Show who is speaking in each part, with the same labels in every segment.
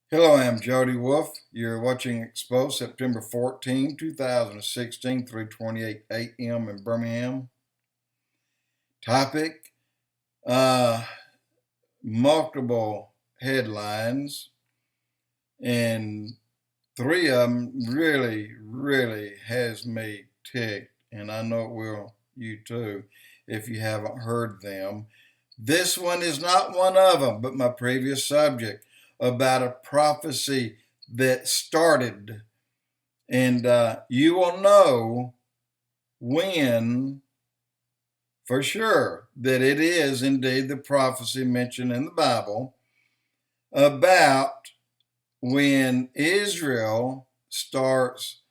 Speaker 1: Hello, I'm Jody Wolf. You're watching Expoz September 14, 2016, 3:28 a.m. in Birmingham. Topic, uh, multiple headlines, and three of them really has me ticked, and I know it will you too if you haven't heard them. This one is not one of them, but my previous subject about a prophecy that started. And you will know when, for sure, that it is indeed the prophecy mentioned in the Bible about when Israel starts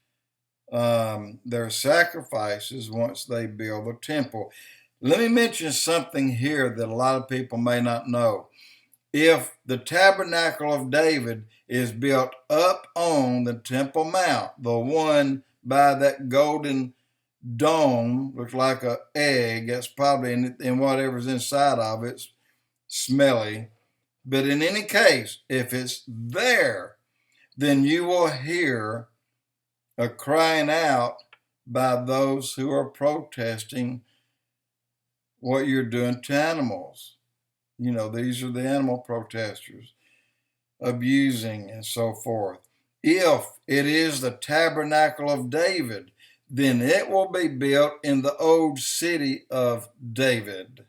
Speaker 1: their sacrifices once they build the temple. Let me mention something here that a lot of people may not know. If the tabernacle of David is built up on the Temple Mount, the one by that golden dome, looks like an egg, that's probably in whatever's inside of it's smelly. But in any case, if it's there, then you will hear a crying out by those who are protesting what you're doing to animals. You know, these are the animal protesters, abusing and so forth. If it is the tabernacle of David, then it will be built in the old city of David.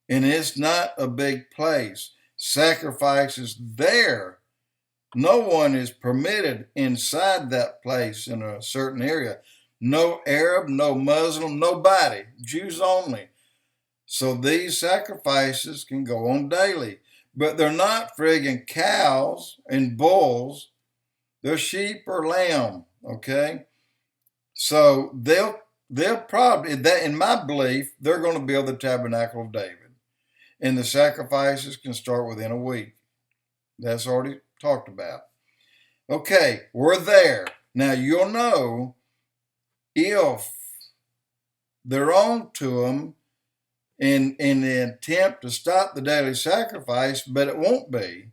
Speaker 1: And it's not a big place. Sacrifices there. No one is permitted inside that place in a certain area. No Arab, no Muslim, nobody. Jews only. So these sacrifices can go on daily. But they're not friggin' cows and bulls. They're sheep or lamb, okay? So they'll probably, that in my belief, they're going to build the tabernacle of David. And the sacrifices can start within a week. That's already talked about. Okay, we're there. Now you'll know if they're on to them in the attempt to stop the daily sacrifice, but it won't be.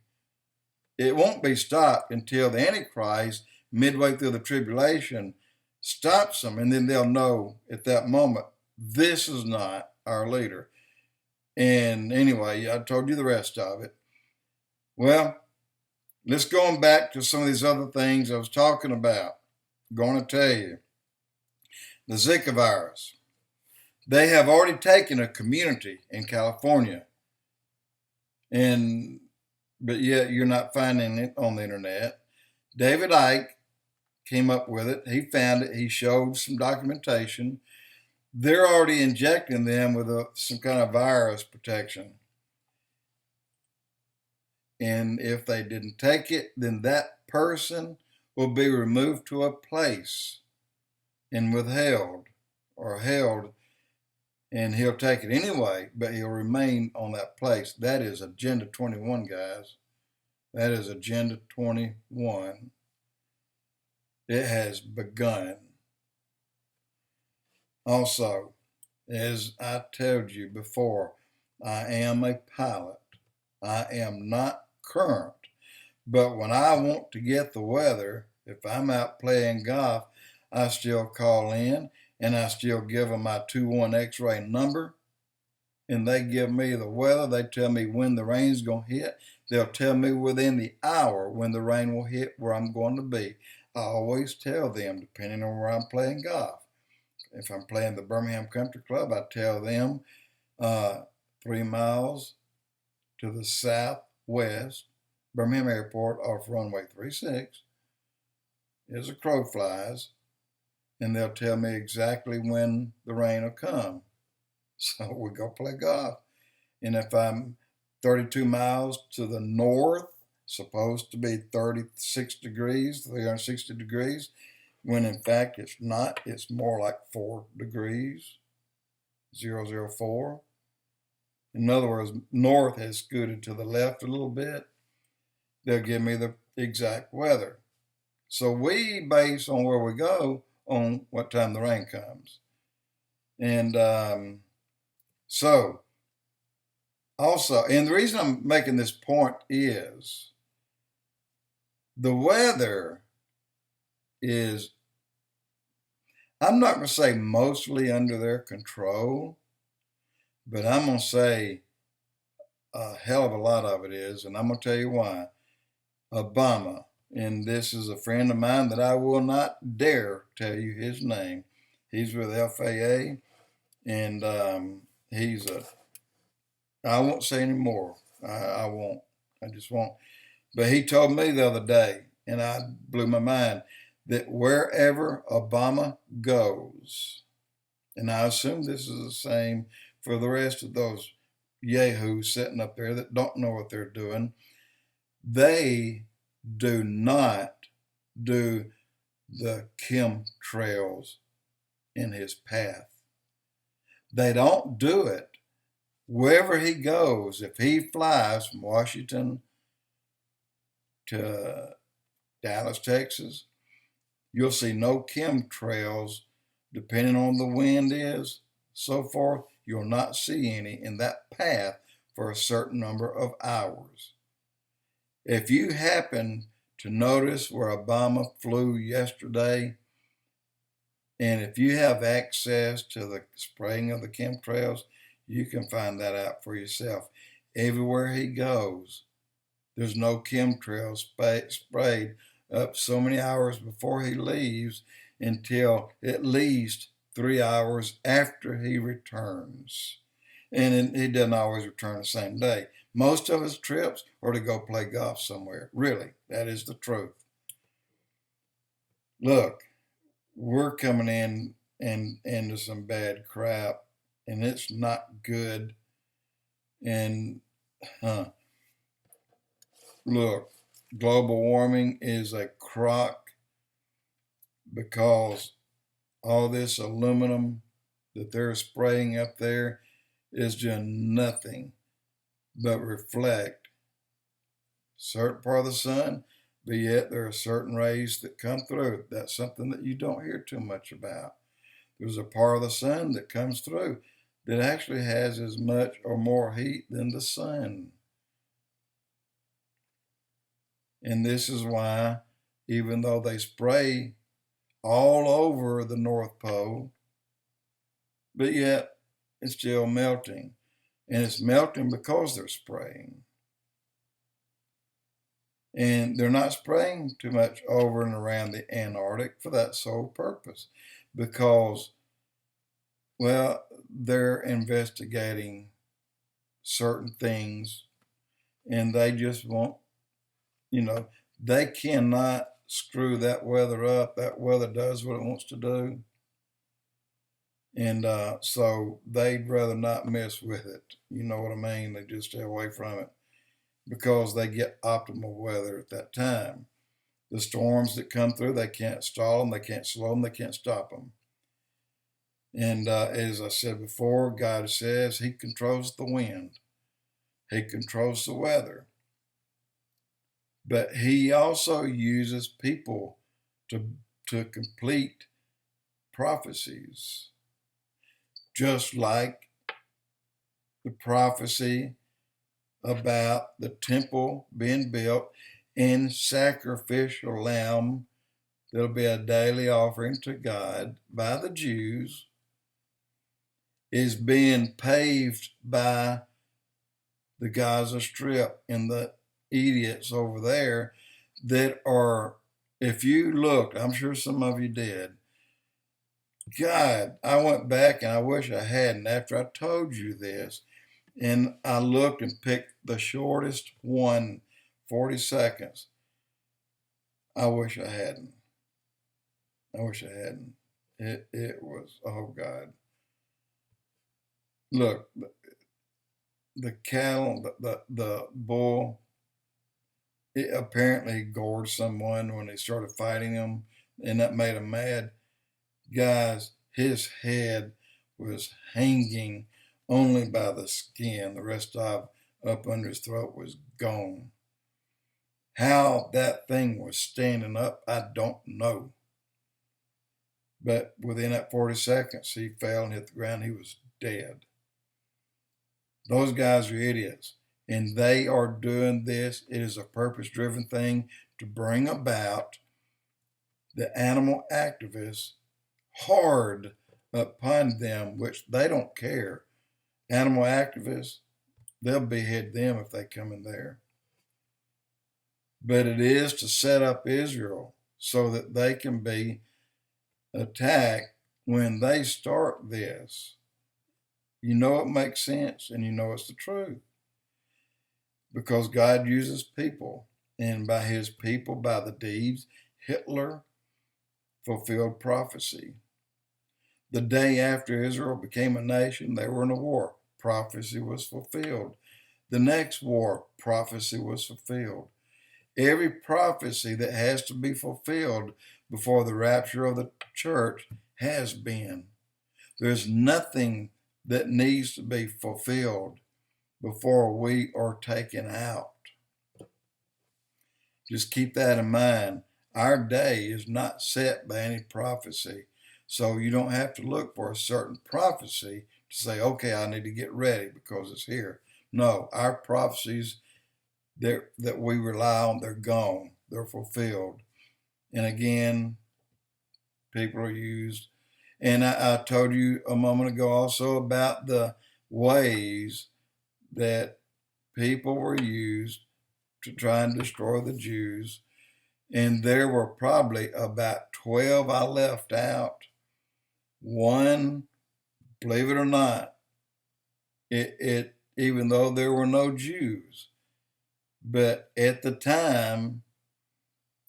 Speaker 1: It won't be stopped until the Antichrist, midway through the tribulation, stops them, and then they'll know at that moment, this is not our leader. And anyway, I told you the rest of it. Well, let's go on back to some of these other things I was talking about. I'm going to tell you. The Zika virus. They have already taken a community in California, but yet you're not finding it on the internet. David Icke came up with it. He found it. He showed some documentation. They're already injecting them with some kind of virus protection. And if they didn't take it, then that person will be removed to a place and withheld or held, and he'll take it anyway, but he'll remain on that place. That is Agenda 21, guys. That is Agenda 21. It has begun. Also, as I told you before, I am a pilot. I am not current. But when I want to get the weather, if I'm out playing golf, I still call in and I still give them my 21 X-ray number, and they give me the weather. They tell me when the rain's going to hit. They'll tell me within the hour when the rain will hit where I'm going to be. I always tell them, depending on where I'm playing golf. If I'm playing the Birmingham Country Club, I tell them 3 miles to the southwest, Birmingham Airport off runway 36, as a crow flies, and they'll tell me exactly when the rain will come. So we go play golf. And if I'm 32 miles to the north, supposed to be 36 degrees, 360 degrees, when in fact it's not. It's more like 4 degrees, 004. In other words, north has scooted to the left a little bit. They'll give me the exact weather. So we base on where we go on what time the rain comes. And so also, and the reason I'm making this point is the weather is, I'm not going to say mostly under their control, but I'm going to say a hell of a lot of it is, and I'm going to tell you why. Obama, and this is a friend of mine that I will not dare tell you his name. He's with FAA, and he's a, I won't say any more. I won't. I just won't. But he told me the other day, and I blew my mind, that wherever Obama goes, and I assume this is the same for the rest of those yahoos sitting up there that don't know what they're doing, they do not do the chemtrails in his path. They don't do it. Wherever he goes, if he flies from Washington to Dallas, Texas, you'll see no chemtrails. Depending on the wind is, so forth, you'll not see any in that path for a certain number of hours. If you happen to notice where Obama flew yesterday, and if you have access to the spraying of the chemtrails, you can find that out for yourself. Everywhere he goes, there's no chemtrails sprayed up so many hours before he leaves until at least 3 hours after he returns. And he doesn't always return the same day. Most of his trips are to go play golf somewhere. Really, that is the truth. Look, we're coming in and into some bad crap, and it's not good. And look, global warming is a crock because all this aluminum that they're spraying up there is doing nothing but reflect certain part of the sun, but yet there are certain rays that come through. That's something that you don't hear too much about. There's a part of the sun that comes through that actually has as much or more heat than the sun. And this is why, even though they spray all over the North Pole, but yet it's still melting. And it's melting because they're spraying. And they're not spraying too much over and around the Antarctic for that sole purpose. Because, well, they're investigating certain things and they just won't, they cannot screw that weather up. That weather does what it wants to do. And so they'd rather not mess with it. You know what I mean? They just stay away from it because they get optimal weather at that time. The storms that come through, they can't stall them, they can't slow them, they can't stop them. And as I said before, God says He controls the wind. He controls the weather. But He also uses people to complete prophecies. Just like the prophecy about the temple being built and sacrificial lamb that'll be a daily offering to God by the Jews is being paved by the Gaza Strip and the idiots over there that are, if you looked, I'm sure some of you did, God, I went back and I wish I hadn't after I told you this. And I looked and picked the shortest one, 40 seconds. I wish I hadn't. I wish I hadn't. It was, oh God. Look, the cattle, the bull, it apparently gored someone when they started fighting him, and that made him mad. Guys, his head was hanging only by the skin. The rest of up under his throat was gone. How that thing was standing up, I don't know. But within that 40 seconds, he fell and hit the ground. He was dead. Those guys are idiots. And they are doing this. It is a purpose-driven thing to bring about the animal activists hard upon them, which they don't care. Animal activists, they'll behead them if they come in there. But it is to set up Israel so that they can be attacked when they start this. You know it makes sense, and you know it's the truth. Because God uses people, and by his people, by the deeds, Hitler fulfilled prophecy. The day after Israel became a nation, they were in a war. Prophecy was fulfilled. The next war, prophecy was fulfilled. Every prophecy that has to be fulfilled before the rapture of the church has been. There's nothing that needs to be fulfilled before we are taken out. Just keep that in mind. Our day is not set by any prophecy. So you don't have to look for a certain prophecy to say, okay, I need to get ready because it's here. No, our prophecies that we rely on, they're gone. They're fulfilled. And again, people are used. And I told you a moment ago also about the ways that people were used to try and destroy the Jews. And there were probably about 12 I left out. One, believe it or not, it even though there were no Jews, but at the time,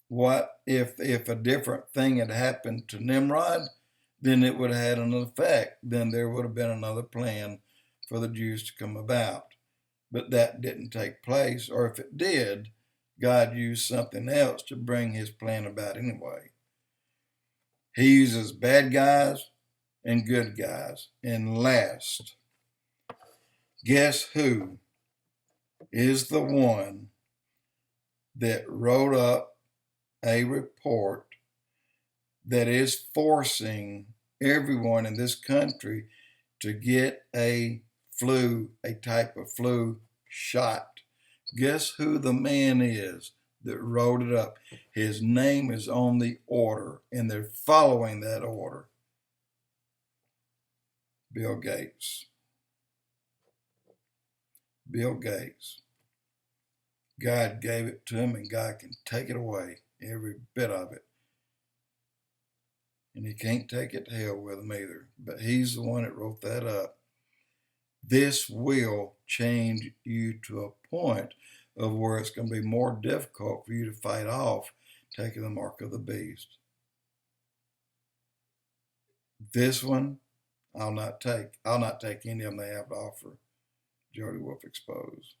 Speaker 1: what if a different thing had happened to Nimrod, then it would have had an effect. Then there would have been another plan for the Jews to come about. But that didn't take place, or if it did, God used something else to bring his plan about anyway. He uses bad guys and good guys. And last, guess who is the one that wrote up a report that is forcing everyone in this country to get a type of flu shot? Guess who the man is that wrote it up? His name is on the order, and they're following that order. Bill Gates. Bill Gates. God gave it to him, and God can take it away, every bit of it. And he can't take it to hell with him either. But he's the one that wrote that up. This will change you to a point of where it's going to be more difficult for you to fight off taking the mark of the beast. This one, I'll not take any of them they have to offer. Jody Wolf Expoz.